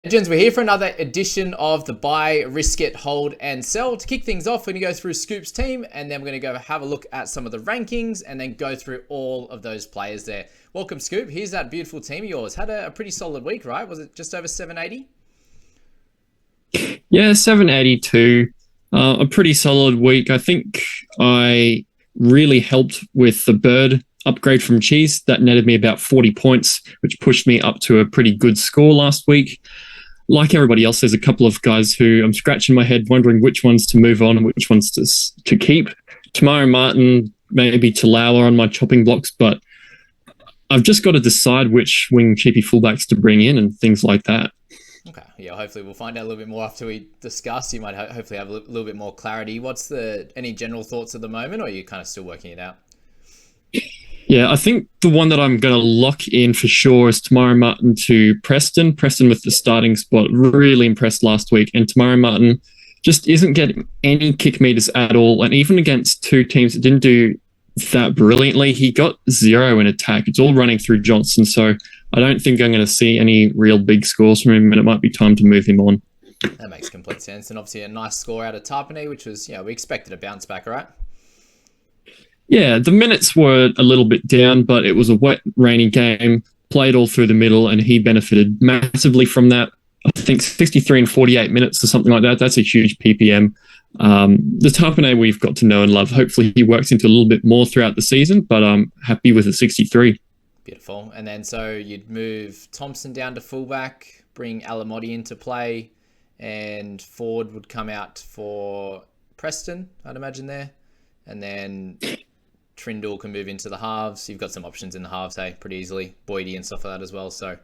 Legends, we're here for another edition of the Buy, Risk It, Hold and Sell. To kick things off, we're going to go through Scoop's team and then we're going to go have a look at some of the rankings and then go through all of those players there. Welcome, Scoop. Here's that beautiful team of yours. Had a pretty solid week, right? Was it just over 780? Yeah, 782. A pretty solid week. I think I really helped with the bird upgrade from Cheese. That netted me about 40 points, which pushed me up to a pretty good score last week. Like everybody else, there's a couple of guys who I'm scratching my head wondering which ones to move on and which ones to keep. Tamara Martin, maybe Talawa on my chopping blocks, but I've just got to decide which wing cheapy fullbacks to bring in and things like that. Okay, yeah, hopefully we'll find out a little bit more after we discuss. You might hopefully have a little bit more clarity. What's any general thoughts at the moment, or are you kind of still working it out? Yeah, I think the one that I'm going to lock in for sure is Tamara Martin to Preston. Preston with the starting spot really impressed last week, and Tamara Martin just isn't getting any kick meters at all. And even against two teams that didn't do that brilliantly, he got 0 in attack. It's all running through Johnson, so I don't think I'm going to see any real big scores from him, and it might be time to move him on. That makes complete sense, and obviously a nice score out of Tarpany, which was, we expected a bounce back, right? Yeah, the minutes were a little bit down, but it was a wet, rainy game, played all through the middle, and he benefited massively from that. I think 63 and 48 minutes or something like that. That's a huge PPM. The Tarpane we've got to know and love. Hopefully he works into a little bit more throughout the season, but I'm happy with a 63. Beautiful. And then so you'd move Thompson down to fullback, bring Alamotti into play, and Ford would come out for Preston, I'd imagine there. And then Trindle can move into the halves. You've got some options in the halves, hey, pretty easily. Boydie and stuff like that as well. So,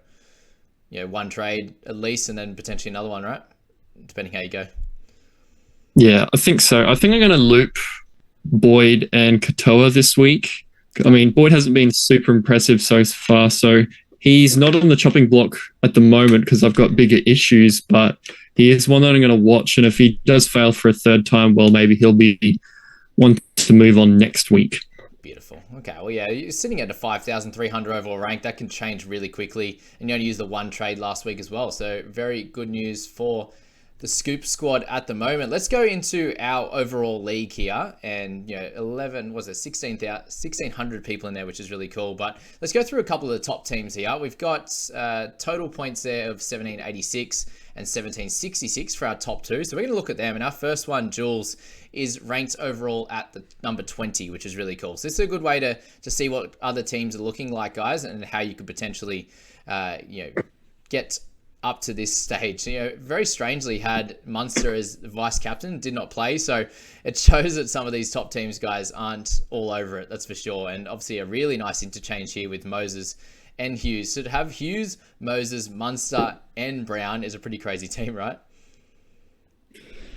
one trade at least, and then potentially another one, right? Depending how you go. Yeah, I think so. I think I'm going to loop Boyd and Katoa this week. I mean, Boyd hasn't been super impressive so far, so he's not on the chopping block at the moment because I've got bigger issues, but he is one that I'm going to watch, and if he does fail for a third time, well, maybe he'll be one to move on next week. Beautiful. Okay, well, yeah, you're sitting at a 5,300 overall rank. That can change really quickly, and you only used the one trade last week as well, so very good news for the Scoop squad at the moment. Let's go into our overall league here, and 1,600 people in there, which is really cool. But let's go through a couple of the top teams here. We've got total points there of 1786 and 1766 for our top two. So we're going to look at them, and our first one, Jules, is ranked overall at the number 20, which is really cool. So this is a good way to see what other teams are looking like, guys, and how you could potentially get up to this stage. Very strangely had Munster as vice captain, did not play, so it shows that some of these top teams, guys, aren't all over it, that's for sure. And obviously a really nice interchange here with Moses and Hughes. So to have Hughes, Moses, Munster and Brown is a pretty crazy team, right?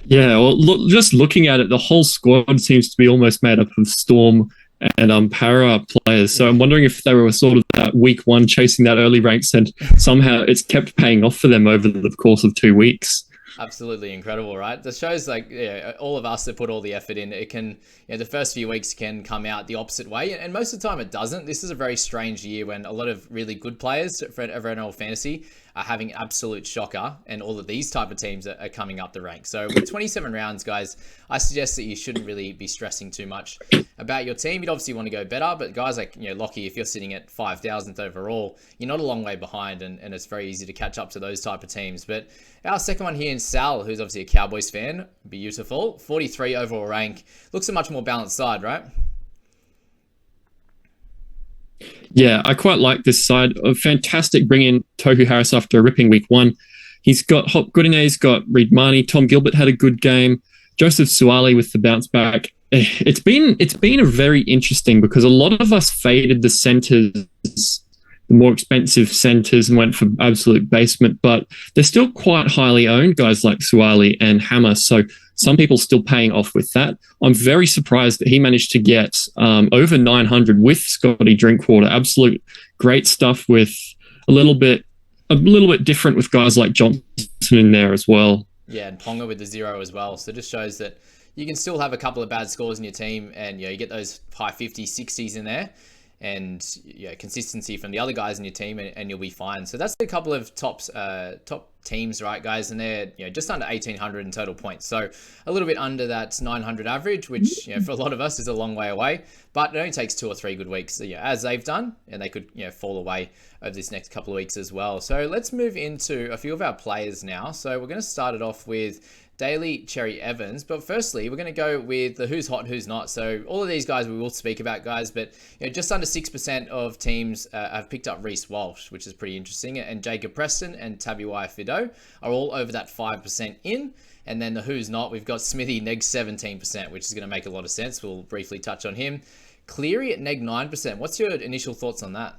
Yeah, well, just looking at it, the whole squad seems to be almost made up of Storm and Para players. So I'm wondering if they were sort of that week one chasing that early ranks, and somehow it's kept paying off for them over the course of 2 weeks. Absolutely incredible, right? The shows all of us that put all the effort in, it can, the first few weeks can come out the opposite way. And most of the time it doesn't. This is a very strange year when a lot of really good players for NRL fantasy are having absolute shocker, and all of these type of teams are coming up the ranks. So with 27 rounds, guys, I suggest that you shouldn't really be stressing too much about your team. You'd obviously want to go better, but guys like, Lockie, if you're sitting at 5,000th overall, you're not a long way behind, and it's very easy to catch up to those type of teams. But our second one here in Sal, who's obviously a Cowboys fan, beautiful, 43 overall rank, looks a much more balanced side, right? Yeah, I quite like this side. Fantastic bring in Tohu Harris after a ripping week one. He's got Hop Goodine, he's got Reid Marnie, Tom Gilbert had a good game, Joseph Suwali with the bounce back. It's been a very interesting, because a lot of us faded the centres, the more expensive centres, and went for absolute basement, but they're still quite highly owned, guys like Suwali and Hammer. So some people still paying off with that. I'm very surprised that he managed to get over 900 with Scotty Drinkwater. Absolute great stuff, with a little bit different with guys like Johnson in there as well. Yeah, and Ponga with the 0 as well. So it just shows that you can still have a couple of bad scores in your team, and you get those high 50s, 60s in there. and consistency from the other guys in your team, and you'll be fine. So that's a couple of top teams, right, guys? And they're just under 1,800 in total points. So a little bit under that 900 average, which for a lot of us is a long way away. But it only takes 2 or 3 good weeks, as they've done, and they could fall away over this next couple of weeks as well. So let's move into a few of our players now. So we're going to start it off with Daly Cherry Evans, but firstly we're going to go with the who's hot, who's not. So all of these guys we will speak about, guys, but just under 6% of teams have picked up Reece Walsh, which is pretty interesting, and Jacob Preston and Tabuai Fido are all over that 5% in. And then the who's not, we've got Smithy neg 17%, which is going to make a lot of sense. We'll briefly touch on him. Cleary at neg 9%. What's your initial thoughts on that?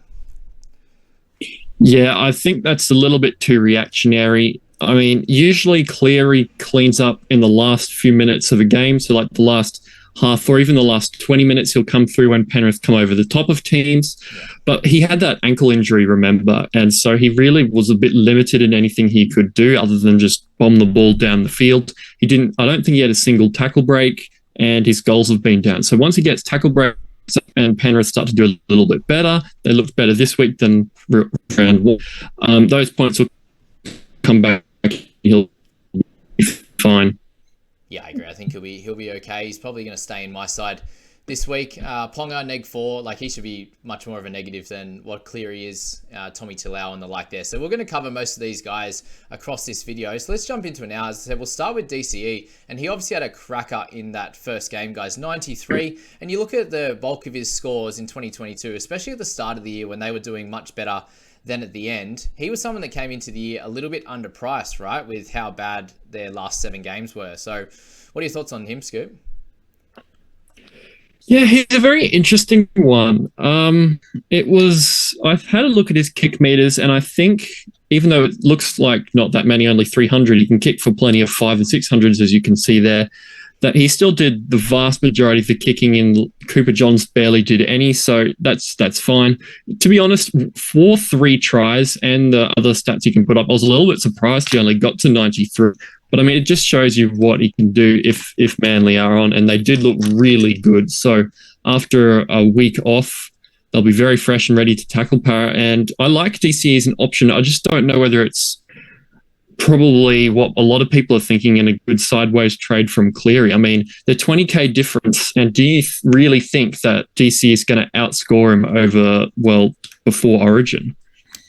Yeah, I think that's a little bit too reactionary. I mean, usually Cleary cleans up in the last few minutes of a game. So like the last half or even the last 20 minutes, he'll come through when Penrith come over the top of teams. Yeah. But he had that ankle injury, remember? And so he really was a bit limited in anything he could do other than just bomb the ball down the field. I don't think he had a single tackle break, and his goals have been down. So once he gets tackle breaks and Penrith start to do a little bit better, they looked better this week than round one. Those points will come back. He'll be fine. Yeah, I agree. I think he'll be okay. He's probably going to stay in my side this week. Ponga, neg 4, he should be much more of a negative than what Cleary is, Tommy Talau and the like there. So we're going to cover most of these guys across this video. So let's jump into it now. As I said, we'll start with DCE, and he obviously had a cracker in that first game, guys, 93. And you look at the bulk of his scores in 2022, especially at the start of the year when they were doing much better than at the end. He was someone that came into the year a little bit underpriced, right, with how bad their last 7 games were. So what are your thoughts on him, Scoop? Yeah, he's a very interesting one. I've had a look at his kick meters, and I think even though it looks like not that many, only 300, he can kick for plenty of 500 and 600s, as you can see there, that he still did the vast majority of the kicking, and Cooper Johns barely did any, so that's fine. To be honest, for 3 tries and the other stats he can put up, I was a little bit surprised he only got to 93. But I mean, it just shows you what he can do if Manly are on, and they did look really good. So after a week off, they'll be very fresh and ready to tackle Para. And I like DC as an option. I just don't know whether it's probably what a lot of people are thinking in a good sideways trade from Cleary. I mean, the 20K difference, and do you really think that DC is going to outscore him before Origin?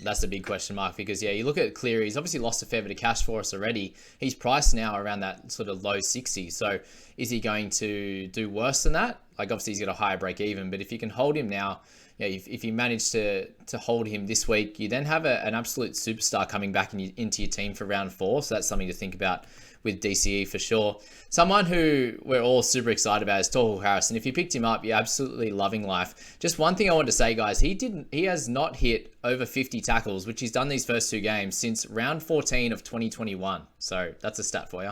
That's the big question mark, because you look at Cleary, he's obviously lost a fair bit of cash for us already. He's priced now around that sort of low 60s. So is he going to do worse than that? Obviously he's got a higher break even, but if you can hold him now, if you manage to hold him this week, you then have an absolute superstar coming back into your team for round 4. So that's something to think about with DCE for sure. Someone who we're all super excited about is Tohu Harris, and if you picked him up, you're absolutely loving life. Just one thing I wanted to say, guys, he has not hit over 50 tackles, which he's done these first 2 games since round 14 of 2021. So that's a stat for you.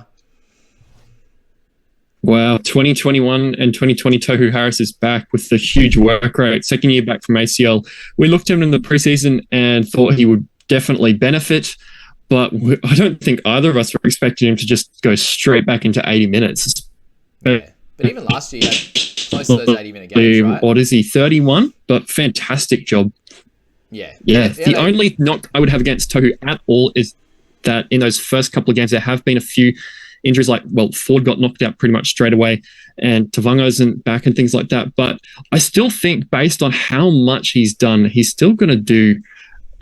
Wow, 2021 and 2020, Tohu Harris is back with the huge work rate. 2nd year back from ACL. We looked at him in the preseason and thought he would definitely benefit, but I don't think either of us were expecting him to just go straight back into 80 minutes. Yeah. But even last year, he had close to those 80-minute games, right? What is he, 31? But fantastic job. Yeah. The only knock I would have against Tohu at all is that in those first couple of games, there have been a few injuries, Ford got knocked out pretty much straight away, and Tavango isn't back and things like that. But I still think, based on how much he's done, he's still going to do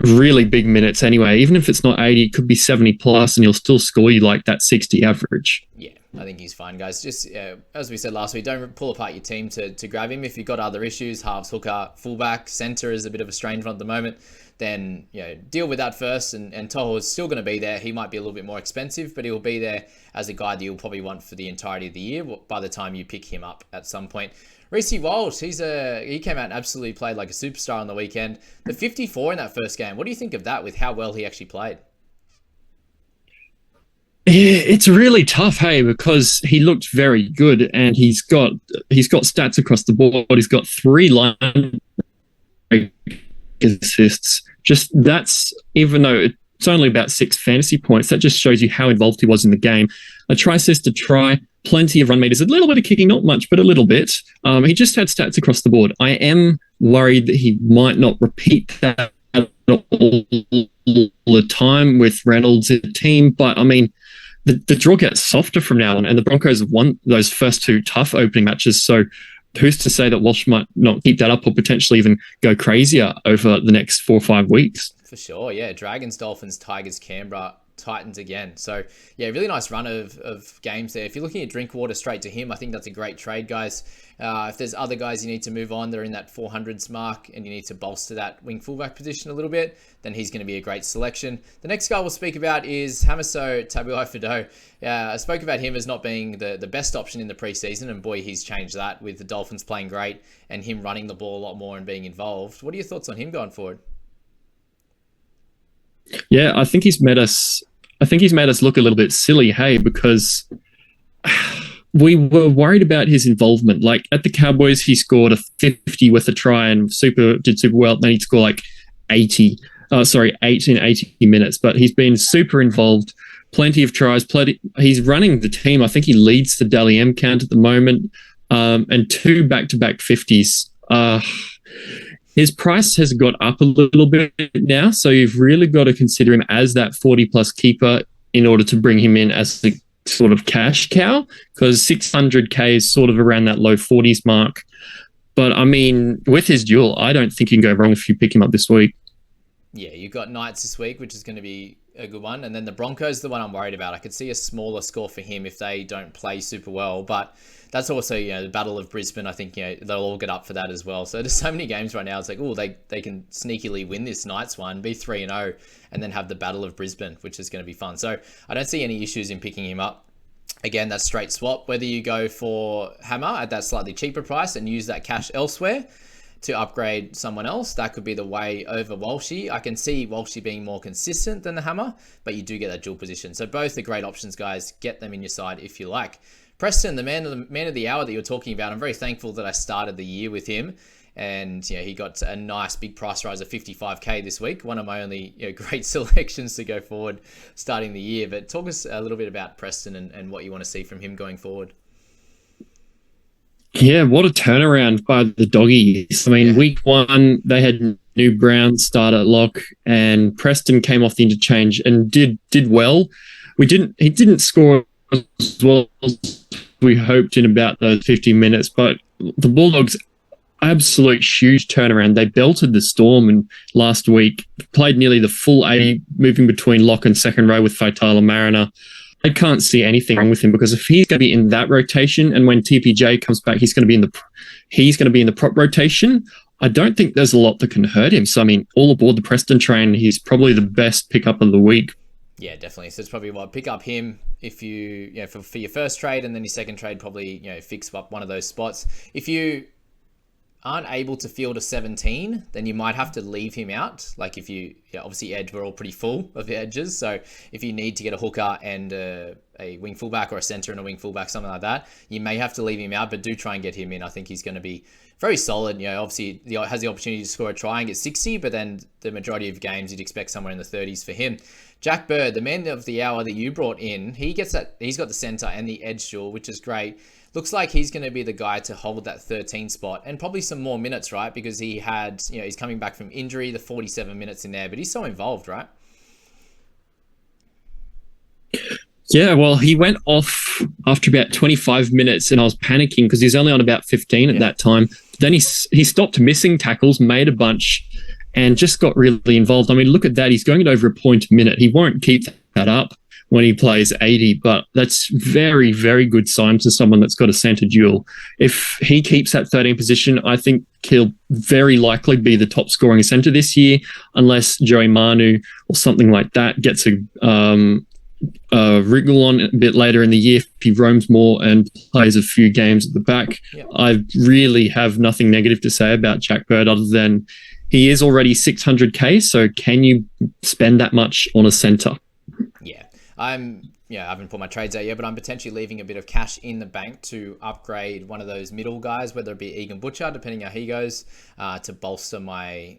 really big minutes anyway. Even if it's not 80, it could be 70 plus, and he'll still score you that 60 average. Yeah, I think he's fine, guys. Just as we said last week, don't pull apart your team to grab him. If you've got other issues, halves, hooker, fullback, centre is a bit of a strange one at the moment, then deal with that first. And Toho is still going to be there. He might be a little bit more expensive, but he'll be there as a guy that you'll probably want for the entirety of the year by the time you pick him up at some point. Reece Walsh, he came out and absolutely played like a superstar on the weekend. The 54 in that first game, what do you think of that with how well he actually played? It's really tough, because he looked very good, and he's got stats across the board. He's got 3 line assists. Just that's, even though it's only about 6 fantasy points, that just shows you how involved he was in the game. A try assist, a try, plenty of run meters, a little bit of kicking, not much, but a little bit. He just had stats across the board. I am worried that he might not repeat that at all the time with Reynolds in the team. But I mean, the draw gets softer from now on, and the Broncos have won those first two tough opening matches. So who's to say that Walsh might not keep that up or potentially even go crazier over the next 4 or 5 weeks? For sure, yeah. Dragons, Dolphins, Tigers, Canberra, Titans again. So, yeah, really nice run of games there. If you're looking at Drinkwater straight to him, I think that's a great trade, guys. If there's other guys you need to move on, they're in that 400s mark, and you need to bolster that wing fullback position a little bit, then he's going to be a great selection. The next guy we'll speak about is Hamiso Tabuai-Fidow. I spoke about him as not being the best option in the preseason, and boy, he's changed that with the Dolphins playing great and him running the ball a lot more and being involved. What are your thoughts on him going forward? Yeah, I think he's made us look a little bit silly, hey, because we were worried about his involvement. Like at the Cowboys, he scored a 50 with a try and did super well. Then he'd score like 8 in 80 minutes. But he's been super involved, plenty of tries. He's running the team. I think he leads the Dally M count at the moment, and 2 back-to-back 50s. His price has got up a little bit now, so you've really got to consider him as that 40-plus keeper in order to bring him in as the sort of cash cow, because 600K is sort of around that low 40s mark. But, I mean, with his duel, I don't think you can go wrong if you pick him up this week. Yeah, you've got Knights this week, which is going to be a good one. And then the Broncos, the one I'm worried about. I could see a smaller score for him if they don't play super well, but that's also, the Battle of Brisbane. I think, they'll all get up for that as well. So there's so many games right now. It's like, they can sneakily win this Knights one, be 3-0, and then have the Battle of Brisbane, which is going to be fun. So I don't see any issues in picking him up. Again, that's straight swap. Whether you go for Hammer at that slightly cheaper price and use that cash elsewhere to upgrade someone else, that could be the way over Walshy. I can see Walshy being more consistent than the Hammer, but you do get that dual position. So both are great options, guys. Get them in your side if you like. Preston, the man of the hour that you're talking about, I'm very thankful that I started the year with him. And he got a nice big price rise of 55K this week. One of my only great selections to go forward starting the year. But talk us a little bit about Preston and what you want to see from him going forward. Yeah, what a turnaround by the Doggies. I mean, Week 1, they had New Brown start at lock, and Preston came off the interchange and did well. He didn't score as well as we hoped in about those 50 minutes, but the Bulldogs, absolute huge turnaround. They belted the Storm and last week, played nearly the full 80, moving between lock and second row with Faitala Mariner. I can't see anything wrong with him, because if he's going to be in that rotation, and when TPJ comes back, he's going to be in the prop rotation, I don't think there's a lot that can hurt him. So, I mean, all aboard the Preston train, he's probably the best pickup of the week. Yeah, definitely. So it's probably pick up him if you, for your first trade, and then your second trade probably, fix up one of those spots. If you aren't able to field a 17, then you might have to leave him out. Like if you, obviously edge, we're all pretty full of edges. So if you need to get a hooker and a wing fullback, or a center and a wing fullback, something like that, you may have to leave him out, but do try and get him in. I think he's going to be very solid. Obviously has the opportunity to score a try and get 60, but then the majority of games you'd expect somewhere in the 30s for him. Jack Bird, the man of the hour that you brought in, he's got the center and the edge duel, which is great. Looks like he's going to be the guy to hold that 13 spot, and probably some more minutes, right? Because he had, he's coming back from injury, the 47 minutes in there, but he's so involved, right? Yeah, well, he went off after about 25 minutes, and I was panicking because he's only on about 15 at that time. Then he stopped missing tackles, made a bunch, and just got really involved. I mean, look at that. He's going at over a point a minute. He won't keep that up when he plays 80, but that's very, very good sign to someone that's got a centre duel. If he keeps that 13 position, I think he'll very likely be the top scoring centre this year, unless Joey Manu or something like that gets a wriggle on a bit later in the year if he roams more and plays a few games at the back. I really have nothing negative to say about Jack Bird other than he is already 600K, so can you spend that much on a centre? I haven't put my trades out yet, but I'm potentially leaving a bit of cash in the bank to upgrade one of those middle guys, whether it be Egan Butcher, depending how he goes, to bolster my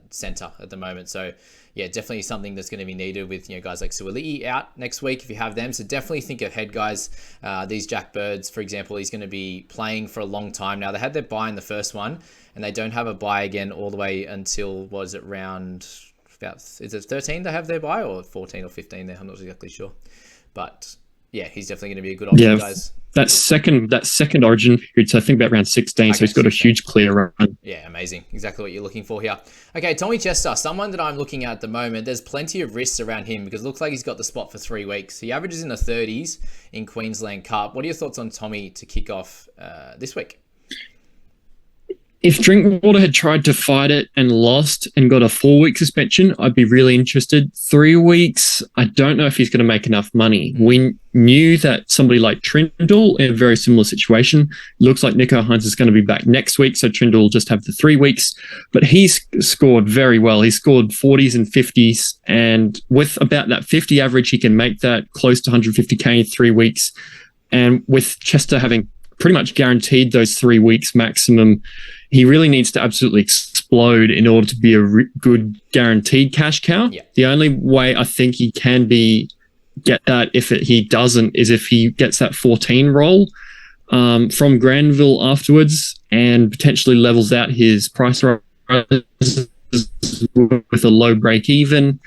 center at the moment. So yeah, definitely something that's going to be needed with guys like Suoli'i out next week if you have them. So definitely think ahead, guys. These Jack Birds, for example, he's going to be playing for a long time now. They had their bye in the first one, and they don't have a bye again all the way until round about, is it 13 they have their bye, or 14 or 15 there? I'm not exactly sure. But yeah, he's definitely going to be a good option, guys. That second Origin period, so I think about round 16, so he's got 16. A huge clear run. Yeah, amazing. Exactly what you're looking for here. Okay, Tommy Chester, someone that I'm looking at the moment. There's plenty of risks around him because it looks like he's got the spot for 3 weeks. He averages in the 30s in Queensland Cup. What are your thoughts on Tommy to kick off this week? If Drinkwater had tried to fight it and lost and got a 4-week suspension, I'd be really interested. 3 weeks, I don't know if he's going to make enough money. We knew that somebody like Trindle in a very similar situation. Looks like Nico Hines is going to be back next week, so Trindle will just have the 3 weeks. But he's scored very well. He scored 40s and 50s, and with about that 50 average, he can make that close to 150k in 3 weeks. And with Chester having pretty much guaranteed those 3 weeks maximum, he really needs to absolutely explode in order to be a good guaranteed cash cow. Yeah. The only way I think he can get that he doesn't is if he gets that 14 roll from Granville afterwards and potentially levels out his price rise with a low break even.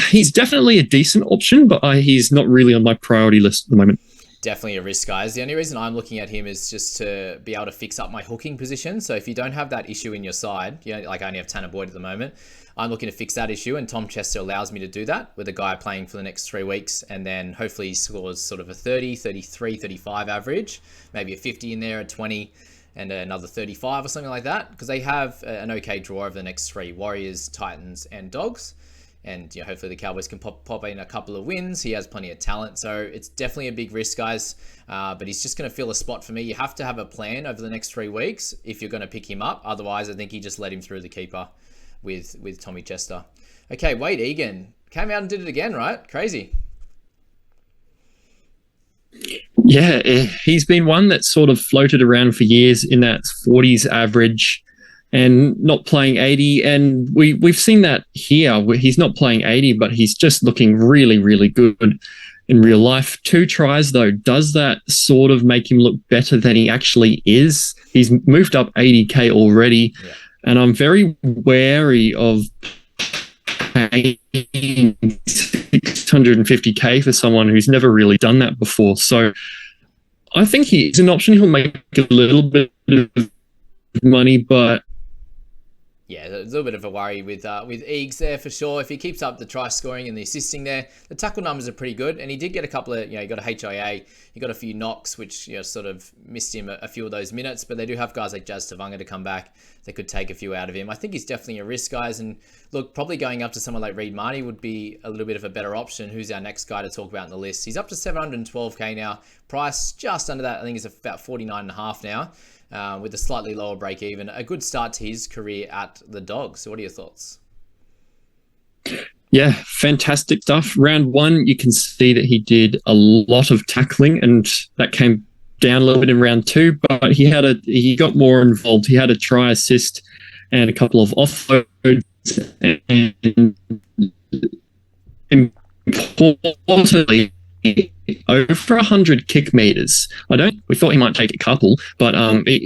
He's definitely a decent option, but he's not really on my priority list at the moment. Definitely a risk, guys. The only reason I'm looking at him is just to be able to fix up my hooking position. So if you don't have that issue in your side, like I only have Tanner Boyd at the moment, I'm looking to fix that issue, and Tom Chester allows me to do that with a guy playing for the next 3 weeks, and then hopefully he scores sort of a 30, 33, 35 average, maybe a 50 in there, a 20, and another 35 or something like that, because they have an okay draw over the next 3, Warriors, Titans, and Dogs. And hopefully the Cowboys can pop in a couple of wins. He has plenty of talent, so it's definitely a big risk, guys. But he's just going to fill a spot for me. You have to have a plan over the next 3 weeks if you're going to pick him up. Otherwise, I think you just let him through the keeper with Tommy Chester. Okay, Wade Egan came out and did it again, right? Crazy. Yeah, he's been one that sort of floated around for years in that 40s average and not playing 80. And we've seen that here. He's not playing 80, but he's just looking really, really good in real life. 2 tries, though. Does that sort of make him look better than he actually is? He's moved up 80k already. Yeah. And I'm very wary of paying 650k for someone who's never really done that before. So I think he's an option. He'll make a little bit of money, but yeah, there's a little bit of a worry with Eags there for sure. If he keeps up the try scoring and the assisting there, the tackle numbers are pretty good. And he did get a couple of, he got a HIA, he got a few knocks, which sort of missed him a few of those minutes. But they do have guys like Jazz Tavanga to come back. They could take a few out of him. I think he's definitely a risk, guys. And look, probably going up to someone like Reed Mahoney would be a little bit of a better option. Who's our next guy to talk about in the list? He's up to 712k now. Price just under that. I think it's about 49.5 now. With a slightly lower break even. A good start to his career at the Dogs. So what are your thoughts? Yeah, fantastic stuff. Round 1, you can see that he did a lot of tackling, and that came down a little bit in round 2, but he got more involved. He had a try assist and a couple of offloads, and importantly, over 100 kick meters. We thought he might take a couple, but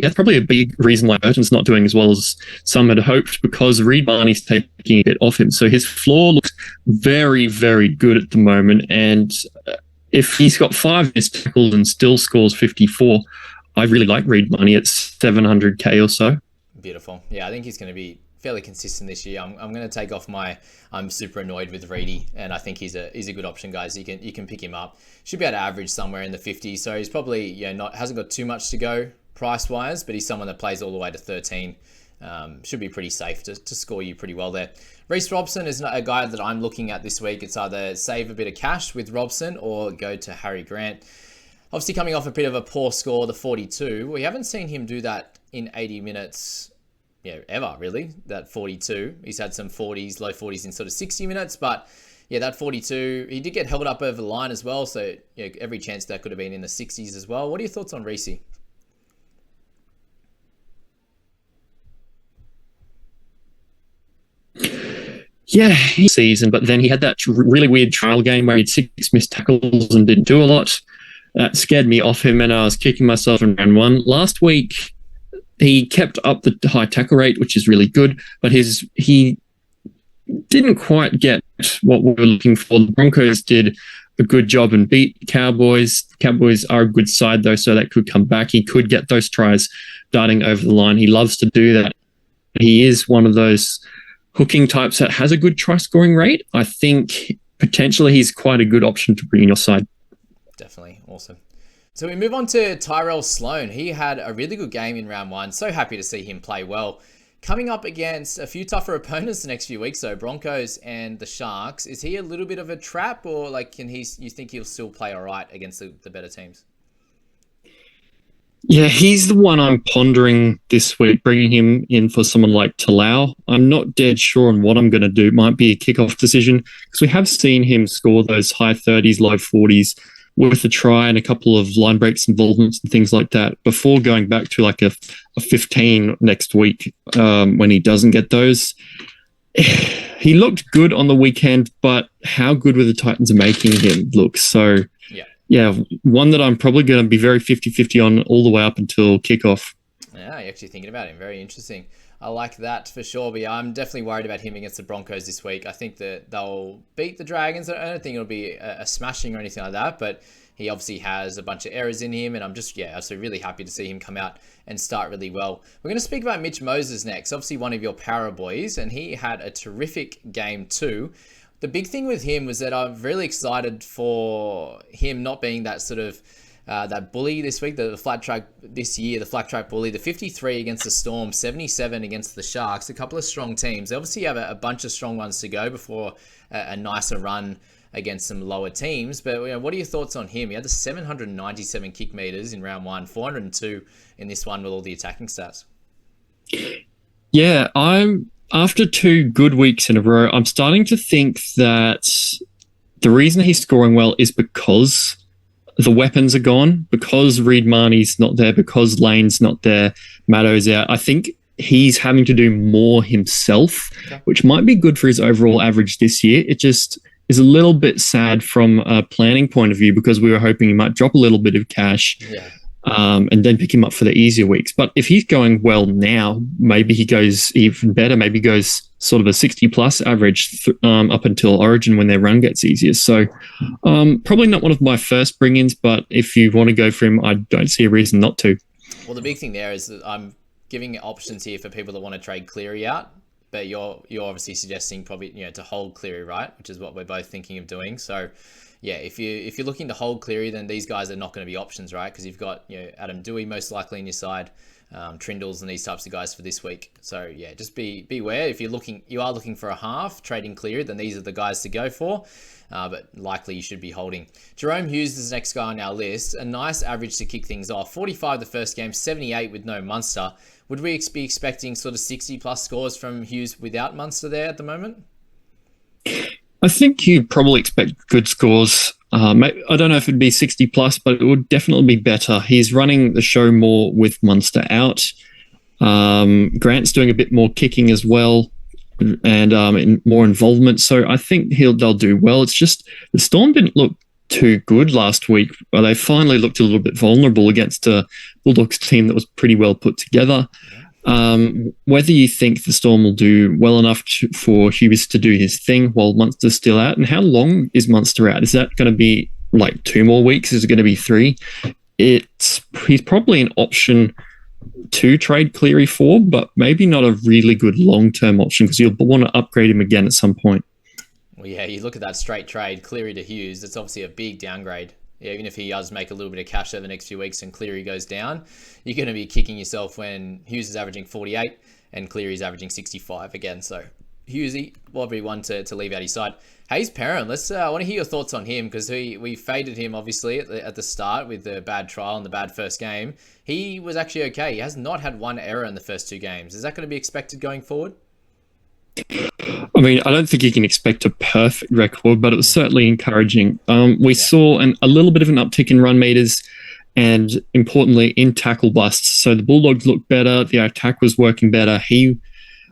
that's probably a big reason why Burton's not doing as well as some had hoped, because Reed Mahoney's taking a bit off him. So his floor looks very, very good at the moment. And if he's got 5 missed tackles and still scores 54, I really like Reed Mahoney at 700k or so. Beautiful. Yeah, I think he's going to be fairly consistent this year. I'm going to take off I'm super annoyed with Reedy, and I think he's a good option, guys. You can pick him up. Should be able to average somewhere in the 50s. So he's probably hasn't got too much to go price wise, but he's someone that plays all the way to 13. Should be pretty safe to score you pretty well there. Reece Robson is a guy that I'm looking at this week. It's either save a bit of cash with Robson or go to Harry Grant. Obviously coming off a bit of a poor score, the 42. We haven't seen him do that in 80 minutes ever really, that 42. He's had some 40s, low 40s in sort of 60 minutes, but yeah, that 42, he did get held up over the line as well, so every chance that could have been in the 60s as well. What are your thoughts on Reece? Yeah, season, but then he had that really weird trial game where he had 6 missed tackles and didn't do a lot. That scared me off him, and I was kicking myself in round 1. Last week, he kept up the high tackle rate, which is really good, but he didn't quite get what we were looking for. The Broncos did a good job and beat Cowboys. Cowboys are a good side, though, so that could come back. He could get those tries darting over the line. He loves to do that. He is one of those hooking types that has a good try-scoring rate. I think potentially he's quite a good option to bring in your side. Definitely. Awesome. So we move on to Tyrell Sloan. He had a really good game in round one. So happy to see him play well. Coming up against a few tougher opponents the next few weeks, though, Broncos and the Sharks. Is he a little bit of a trap, or like you think he'll still play all right against the better teams? Yeah, he's the one I'm pondering this week, bringing him in for someone like Talau. I'm not dead sure on what I'm going to do. It might be a kickoff decision because we have seen him score those high 30s, low 40s with a try and a couple of line breaks involvements and things like that before going back to like a 15 next week when he doesn't get those. He looked good on the weekend, but how good were the Titans making him look? So, yeah, one that I'm probably going to be very 50-50 on all the way up until kickoff. Yeah, you're actually thinking about him. Very interesting. I like that for sure, but yeah, I'm definitely worried about him against the Broncos this week. I think that they'll beat the Dragons. I don't think it'll be a smashing or anything like that, but he obviously has a bunch of errors in him, and I'm just, so really happy to see him come out and start really well. We're going to speak about Mitch Moses next, obviously one of your Para boys, and he had a terrific game too. The big thing with him was that I'm really excited for him not being that sort of that bully this week, the flat track this year, the flat track bully, the 53 against the Storm, 77 against the Sharks, a couple of strong teams. They obviously have a bunch of strong ones to go before a nicer run against some lower teams. But what are your thoughts on him? He had the 797 kick meters in round one, 402 in this one with all the attacking stats. Yeah, after 2 good weeks in a row, I'm starting to think that the reason he's scoring well is because the weapons are gone, because Reid Marnie's not there, because Lane's not there, Maddo's out. I think he's having to do more himself, which might be good for his overall average this year. It just is a little bit sad from a planning point of view because we were hoping he might drop a little bit of cash and then pick him up for the easier weeks. But if he's going well now, maybe he goes even better. Maybe goes sort of a 60-plus average up until Origin when their run gets easier. So probably not one of my first bring-ins, but if you want to go for him, I don't see a reason not to. Well, the big thing there is that I'm giving options here for people that want to trade Cleary out, but you're obviously suggesting probably to hold Cleary, right? Which is what we're both thinking of doing. So yeah, if you're looking to hold Cleary, then these guys are not going to be options, right? Because you've got Adam Dewey most likely in your side, Trindles and these types of guys for this week. So yeah, just beware. If you are looking for a half trading Cleary, then these are the guys to go for. But likely you should be holding. Jerome Hughes is the next guy on our list. A nice average to kick things off. 45 the first game, 78 with no Munster. Would we be expecting sort of 60 plus scores from Hughes without Munster there at the moment? I think you'd probably expect good scores. I don't know if it'd be 60 plus, but it would definitely be better. He's running the show more with Munster out. Grant's doing a bit more kicking as well and more involvement. So I think they'll do well. It's just the Storm didn't look too good last week. Well, they finally looked a little bit vulnerable against a Bulldogs team that was pretty well put together. Whether you think the Storm will do well enough for Hughes to do his thing while Munster's still out, and how long is Munster out? Is that going to be like 2 more weeks? Is it going to be 3? He's probably an option to trade Cleary for, but maybe not a really good long-term option because you'll want to upgrade him again at some point. Well, yeah, you look at that straight trade, Cleary to Hughes, it's obviously a big downgrade. Yeah, even if he does make a little bit of cash over the next few weeks and Cleary goes down, you're going to be kicking yourself when Hughes is averaging 48 and Cleary's averaging 65 again. So Hughesy, probably one to leave out his side. Hayes Perham, I want to hear your thoughts on him because we faded him obviously at the start with the bad trial and the bad first game. He was actually okay. He has not had one error in the first 2 games. Is that going to be expected going forward? I mean, I don't think you can expect a perfect record, but it was certainly encouraging. We saw a little bit of an uptick in run meters and, importantly, in tackle busts. So the Bulldogs looked better. The attack was working better. He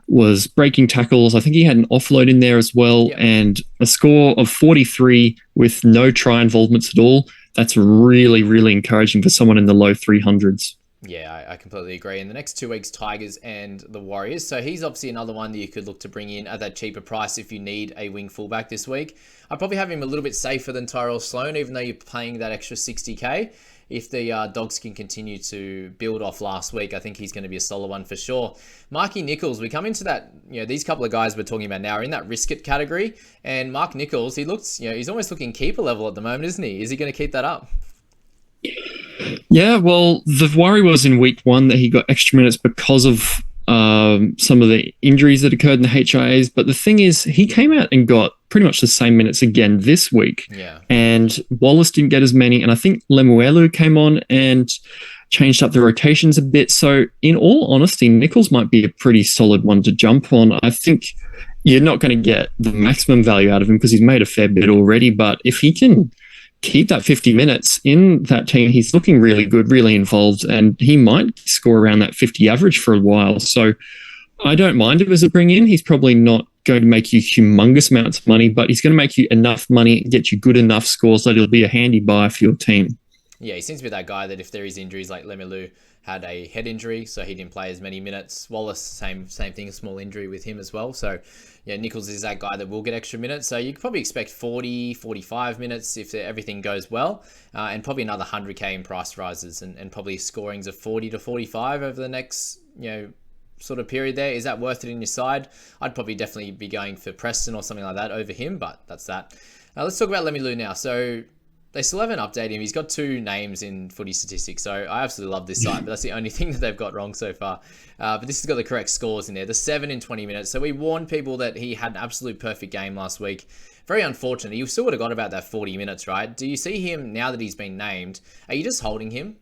was breaking tackles. I think he had an offload in there as well, and a score of 43 with no try involvements at all. That's really, really encouraging for someone in the low 300s. Yeah, I completely agree. In the next 2 weeks, Tigers and the Warriors. So he's obviously another one that you could look to bring in at that cheaper price if you need a wing fullback this week. I'd probably have him a little bit safer than Tyrell Sloan, even though you're paying that extra 60k. If the Dogs can continue to build off last week, I think he's going to be a solid one for sure. Marky Nicholls, we come into that, these couple of guys we're talking about now are in that risk it category. And Mark Nicholls, he looks, he's almost looking keeper level at the moment, isn't he? Is he going to keep that up? Yeah, well, the worry was in week one that he got extra minutes because of some of the injuries that occurred in the HIAs. But the thing is, he came out and got pretty much the same minutes again this week. Yeah. And Wallace didn't get as many. And I think Lemuelu came on and changed up the rotations a bit. So in all honesty, Nicholls might be a pretty solid one to jump on. I think you're not going to get the maximum value out of him because he's made a fair bit already. But if he can keep that 50 minutes in that team, he's looking really good, really involved, and he might score around that 50 average for a while. So I don't mind him as a bring in. He's probably not going to make you humongous amounts of money, but he's going to make you enough money, get you good enough scores that he'll be a handy buy for your team. Yeah, he seems to be that guy that if there is injuries, like Lemuelu had a head injury, so he didn't play as many minutes. Wallace, same thing, a small injury with him as well. So yeah, Nicholls is that guy that will get extra minutes. So you could probably expect 40, 45 minutes if everything goes well, and probably another 100k in price rises and probably scorings of 40 to 45 over the next, sort of period there. Is that worth it in your side? I'd probably definitely be going for Preston or something like that over him, but that's that. Let's talk about Lemuelu now. So they still haven't updated him. He's got 2 names in footy statistics, so I absolutely love this site, but that's the only thing that they've got wrong so far. But this has got the correct scores in there. The 7 in 20 minutes. So we warned people that he had an absolute perfect game last week. Very unfortunate. You still would have got about that 40 minutes, right? Do you see him, now that he's been named, are you just holding him?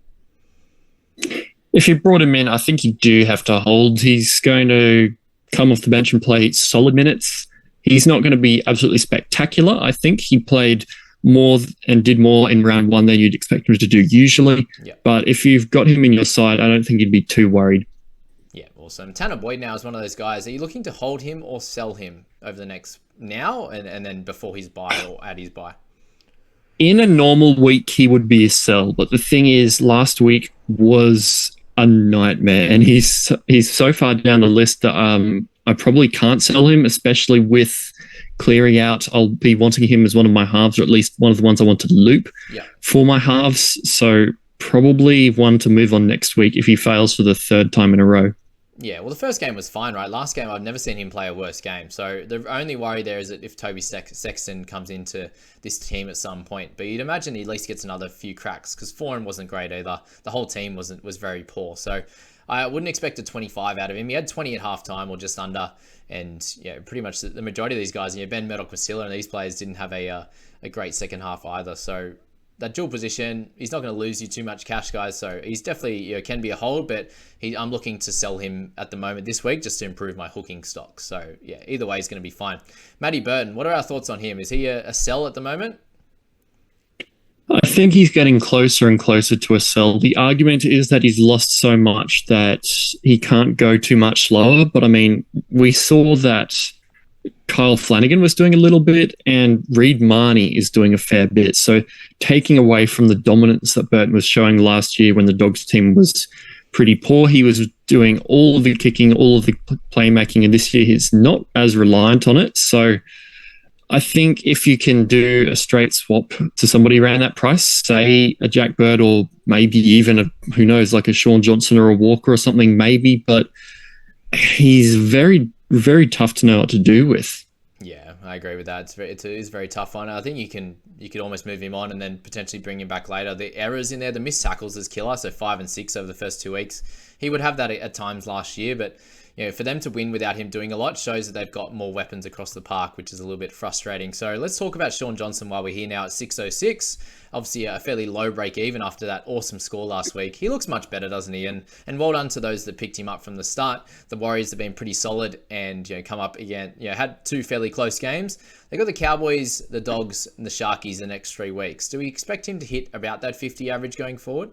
If you brought him in, I think you do have to hold. He's going to come off the bench and play solid minutes. He's not going to be absolutely spectacular. I think he played more and did more in round 1 than you'd expect him to do usually. Yeah. But if you've got him in your side, I don't think you'd be too worried. Yeah, awesome. Tanner Boyd now is one of those guys. Are you looking to hold him or sell him over the next now and then before his buy or at his buy? In a normal week, he would be a sell. But the thing is, last week was a nightmare. And he's so far down the list that I probably can't sell him, especially with Cleary out. I'll be wanting him as one of my halves, or at least one of the ones I want to loop for my halves. So probably one to move on next week if he fails for the 3rd time in a row. Yeah, well, the first game was fine, right? Last game, I've never seen him play a worse game. So the only worry there is that if Toby Sexton comes into this team at some point, but you'd imagine he at least gets another few cracks because Foran wasn't great either. The whole team was very poor. So I wouldn't expect a 25 out of him. He had 20 at halftime or just under. And yeah, pretty much the majority of these guys, Ben Murdoch-Masila and these players didn't have a great second half either. So that dual position, he's not going to lose you too much cash, guys. So he's definitely can be a hold, but I'm looking to sell him at the moment this week just to improve my hooking stock. So yeah, either way, he's going to be fine. Matty Burton, what are our thoughts on him? Is he a sell at the moment? I think he's getting closer and closer to a sell. The argument is that he's lost so much that he can't go too much lower. But I mean, we saw that Kyle Flanagan was doing a little bit and Reid Mahoney is doing a fair bit. So taking away from the dominance that Burton was showing last year when the Dogs team was pretty poor, he was doing all of the kicking, all of the playmaking, and this year he's not as reliant on it. So I think if you can do a straight swap to somebody around that price, say a Jack Bird or maybe even who knows, like a Sean Johnson or a Walker or something, maybe, but he's very, very tough to know what to do with. Yeah, I agree with that. It is very tough one. I think you could almost move him on and then potentially bring him back later. The errors in there, the missed tackles is killer. So 5 and 6 over the first 2 weeks. He would have that at times last year, but for them to win without him doing a lot shows that they've got more weapons across the park, which is a little bit frustrating. So let's talk about Sean Johnson while we're here now at 606. Obviously a fairly low break even after that awesome score last week. He looks much better, doesn't he? And well done to those that picked him up from the start. The Warriors have been pretty solid and come up again. Had 2 fairly close games. They got the Cowboys, the Dogs, and the Sharkies the next 3 weeks. Do we expect him to hit about that 50 average going forward?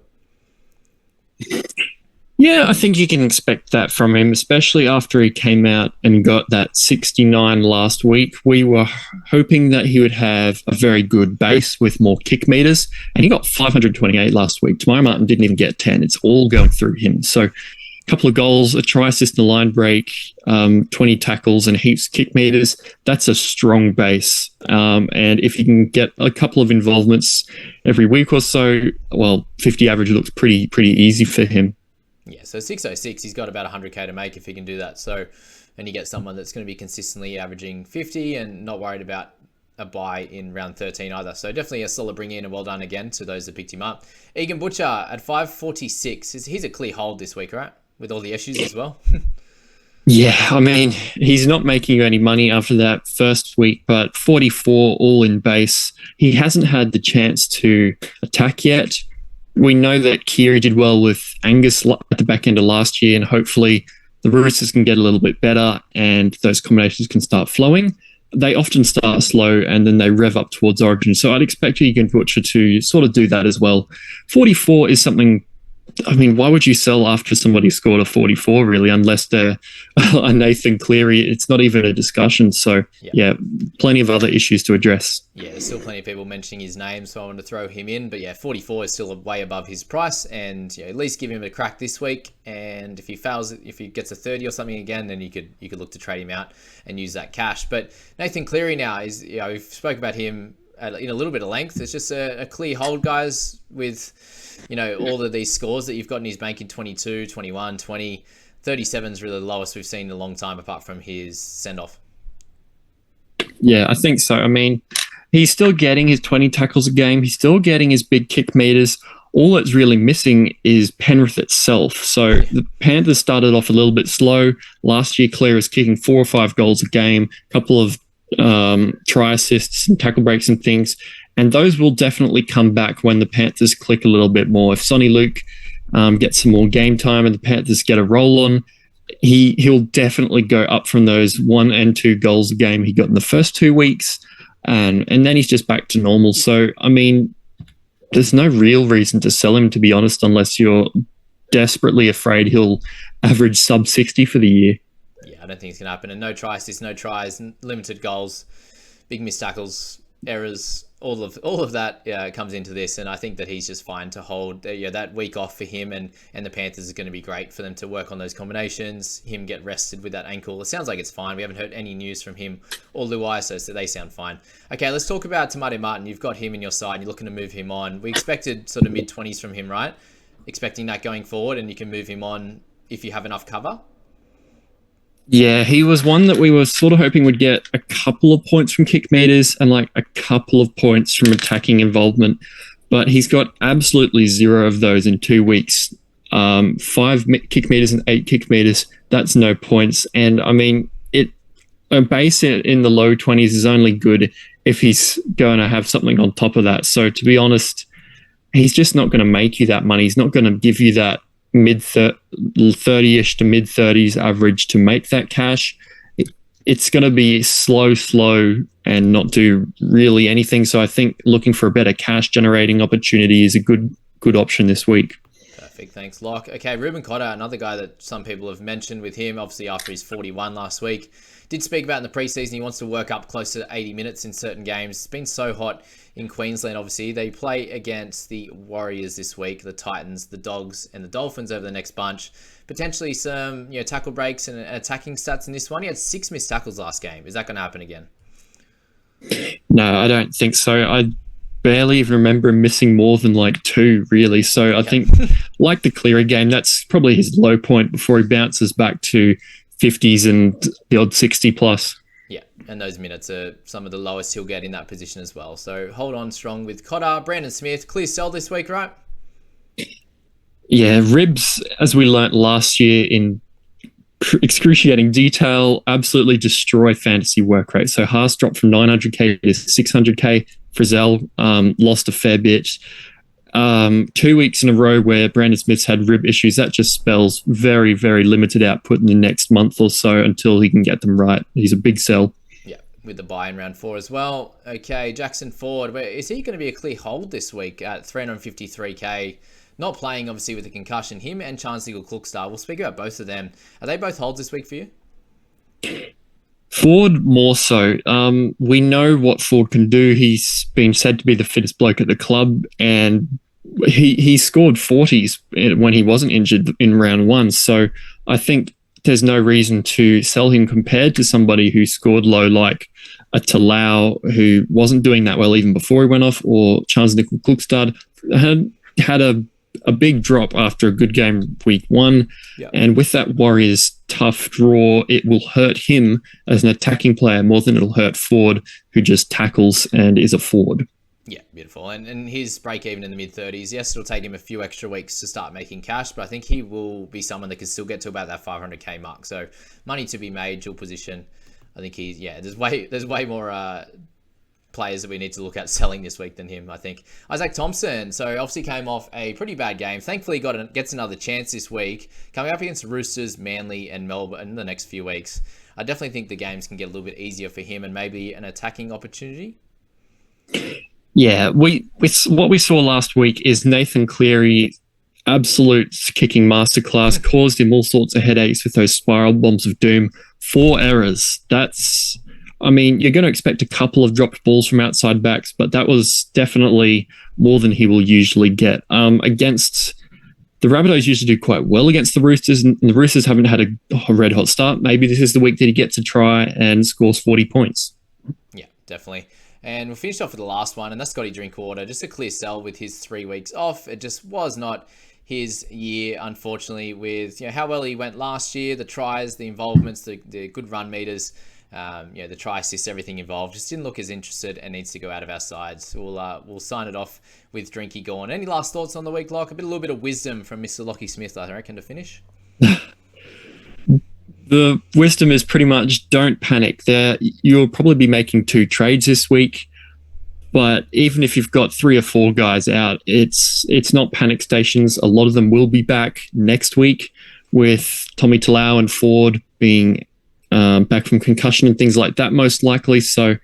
Yeah, I think you can expect that from him, especially after he came out and got that 69 last week. We were hoping that he would have a very good base with more kick meters, and he got 528 last week. Tamara Martin didn't even get 10. It's all going through him. So a couple of goals, a try assist and a line break, 20 tackles and heaps of kick meters. That's a strong base. And if you can get a couple of involvements every week or so, well, 50 average looks pretty easy for him. Yeah, so 606, he's got about 100k to make if he can do that. So, and you get someone that's going to be consistently averaging 50 and not worried about a buy in round 13 either. So definitely a solid bring in, and well done again to those that picked him up. Egan Butcher at 546, he's a clear hold this week, right? With all the issues as well. Yeah, I mean, he's not making any money after that first week, but 44 all in base. He hasn't had the chance to attack yet. We know that Cleary did well with Angus at the back end of last year, and hopefully the Roosters can get a little bit better and those combinations can start flowing. They often start slow and then they rev up towards Origin. So I'd expect Egan Butcher to sort of do that as well. 44 is something, I mean, why would you sell after somebody scored a 44, really, unless they're a Nathan Cleary? It's not even a discussion. So, yeah, plenty of other issues to address. Yeah, there's still plenty of people mentioning his name, so I want to throw him in. But yeah, 44 is still way above his price, and at least give him a crack this week. And if he fails, if he gets a 30 or something again, then you could look to trade him out and use that cash. But Nathan Cleary now is, we've spoke about him in a little bit of length. It's just a clear hold, guys, with all of these scores that you've got in his bank in 22, 21, 20. 37 is really the lowest we've seen in a long time, apart from his send-off. Yeah, I think so. I mean, he's still getting his 20 tackles a game. He's still getting his big kick meters. All that's really missing is Penrith itself. So the Panthers started off a little bit slow. Last year, Cleary was kicking 4 or 5 goals a game, a couple of try assists and tackle breaks and things. And those will definitely come back when the Panthers click a little bit more. If Sonny Luke gets some more game time and the Panthers get a roll on, he'll definitely go up from those 1 and 2 goals a game he got in the first 2 weeks. And then he's just back to normal. So, I mean, there's no real reason to sell him, to be honest, unless you're desperately afraid he'll average sub 60 for the year. Yeah, I don't think it's going to happen. And no tries, limited goals, big missed tackles, errors, all of that comes into this, and I think that he's just fine to hold. That week off for him and the Panthers is going to be great for them to work on those combinations. Him get rested with that ankle. It sounds like it's fine. We haven't heard any news from him or Luai, so they sound fine. Okay, let's talk about Tamari Martin. You've got him in your side. You're looking to move him on. We expected sort of mid-20s from him, right? Expecting that going forward, and you can move him on if you have enough cover. Yeah, he was one that we were sort of hoping would get a couple of points from kick meters and like a couple of points from attacking involvement. But he's got absolutely 0 of those in 2 weeks. 5 kick meters and 8 kick meters, that's no points. And I mean, a base in the low 20s is only good if he's going to have something on top of that. So to be honest, he's just not going to make you that money. He's not going to give you that mid 30-ish to mid 30s average to make that cash. It's going to be slow and not do really anything. So I think looking for a better cash generating opportunity is a good option this week. Perfect, thanks, Locke. Okay, Ruben Cotter, another guy that some people have mentioned with him, obviously after his 41 last week. Did speak about in the preseason he wants to work up close to 80 minutes in certain games. It's been so hot in Queensland, obviously. They play against the Warriors this week, the Titans, the Dogs, and the Dolphins over the next bunch. Potentially some tackle breaks and attacking stats in this one. He had 6 missed tackles last game. Is that going to happen again? No, I don't think so. I barely even remember him missing more than like 2, really. So okay. I think, like the Cleary game, that's probably his low point before he bounces back to 50s and the odd 60 plus. Yeah, and those minutes are some of the lowest he'll get in that position as well. So hold on strong with Cotter. Brandon Smith, clear sell this week, right? Yeah, ribs, as we learnt last year in excruciating detail, absolutely destroy fantasy work rate. So Haas dropped from 900k to 600k. Frizzell lost a fair bit. 2 weeks in a row where Brandon Smith's had rib issues, that just spells very, very limited output in the next month or so until he can get them right. He's a big sell. Yeah, with the buy in round 4 as well. Okay, Jackson Ford, is he going to be a clear hold this week at 353k? not playing, obviously, with a concussion. Him and Charnze Nicoll-Klokstad, we'll speak about both of them. Are they both holds this week for you? Ford more so. We know what Ford can do. He's been said to be the fittest bloke at the club, and he scored 40s when he wasn't injured in round one. So I think there's no reason to sell him compared to somebody who scored low like a Talau, who wasn't doing that well even before he went off, or Charnze Nicoll-Klokstad had a big drop after a good game week one. Yep. And with that Warriors tough draw, it will hurt him as an attacking player more than it'll hurt Ford, who just tackles and is a forward. Yeah, beautiful. And his break even in the mid-30s. Yes, it'll take him a few extra weeks to start making cash, but I think he will be someone that can still get to about that 500k mark. So money to be made, dual position. I think there's way more players that we need to look at selling this week than him, I think. Isaac Thompson, so obviously came off a pretty bad game. Thankfully gets another chance this week, coming up against Roosters, Manly and Melbourne in the next few weeks. I definitely think the games can get a little bit easier for him and maybe an attacking opportunity. Yeah, with what we saw last week is Nathan Cleary, absolute kicking masterclass, caused him all sorts of headaches with those spiral bombs of doom. 4 errors. You're going to expect a couple of dropped balls from outside backs, but that was definitely more than he will usually get. Against the Rabbitohs usually do quite well against the Roosters, and the Roosters haven't had a red-hot start. Maybe this is the week that he gets to try and scores 40 points. Yeah, definitely. And we'll finish off with the last one, and that's Scotty Drinkwater. Just a clear sell with his 3 weeks off. It just was not his year, unfortunately, with how well he went last year, the tries, the involvements, the good run meters, the try assists, everything involved. Just didn't look as interested and needs to go out of our sides. We'll sign it off with Drinky gone. Any last thoughts on the week, Locke? A little bit of wisdom from Mr. Lockie Smith, I reckon, to finish. The wisdom is pretty much don't panic. You'll probably be making 2 trades this week, but even if you've got 3 or 4 guys out, it's not panic stations. A lot of them will be back next week, with Tommy Talau and Ford being back from concussion and things like that, most likely. So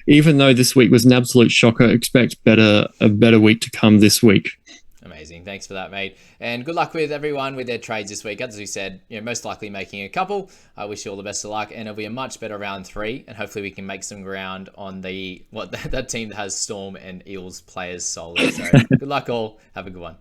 even though this week was an absolute shocker, expect a better week to come this week. Amazing. Thanks for that, mate. And good luck with everyone with their trades this week. As we said, most likely making a couple. I wish you all the best of luck, and it'll be a much better round 3, and hopefully we can make some ground on that team that has Storm and Eels players solely. So good luck all. Have a good one.